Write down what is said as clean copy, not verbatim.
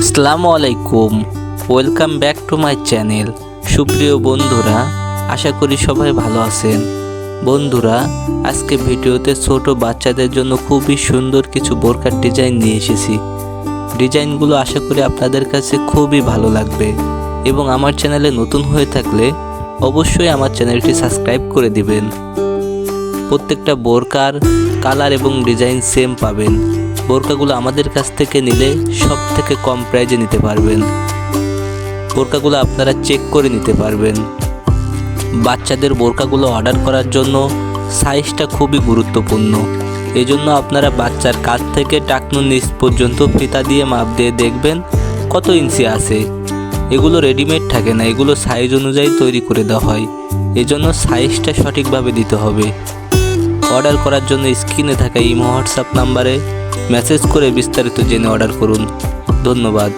আসসালামু আলাইকুম, welcome back to my channel. সুপ্রিয় বন্ধুরা, আশা করি সবাই ভালো আছেন। বন্ধুরা, আজকে ভিডিওতে ছোট বাচ্চাদের জন্য খুবই সুন্দর কিছু বোরকার ডিজাইন নিয়ে এসেছি। ডিজাইনগুলো আশা করি আপনাদের কাছে খুবই ভালো লাগবে এবং আমার চ্যানেলে নতুন হয়ে থাকলে অবশ্যই আমার চ্যানেলটি সাবস্ক্রাইব করে দিবেন। প্রত্যেকটা বোরকার কালার এবং ডিজাইন সেম পাবেন। বোরকাগুলো আমাদের কাছ থেকে নিলে সব থেকে কম প্রাইজে নিতে পারবেন। বোরকাগুলো আপনারা চেক করে নিতে পারবেন। বাচ্চাদের বোরকাগুলো অর্ডার করার জন্য সাইজটা খুবই গুরুত্বপূর্ণ। এজন্য আপনারা বাচ্চার কাছ থেকে টাকনুর নিচ পর্যন্ত ফিতা দিয়ে মাপ দিয়ে দেখবেন কত ইঞ্চি আছে। এগুলো রেডিমেড থাকে না, এগুলো সাইজ অনুযায়ী তৈরি করে দেওয়া হয়। এজন্য সাইজটা সঠিকভাবে দিতে হবে। অর্ডার করার জন্য স্ক্রিনে থাকা ইমো হোয়াটসঅ্যাপ নাম্বারে মেসেজ করে বিস্তারিত জেনে অর্ডার করুন। ধন্যবাদ।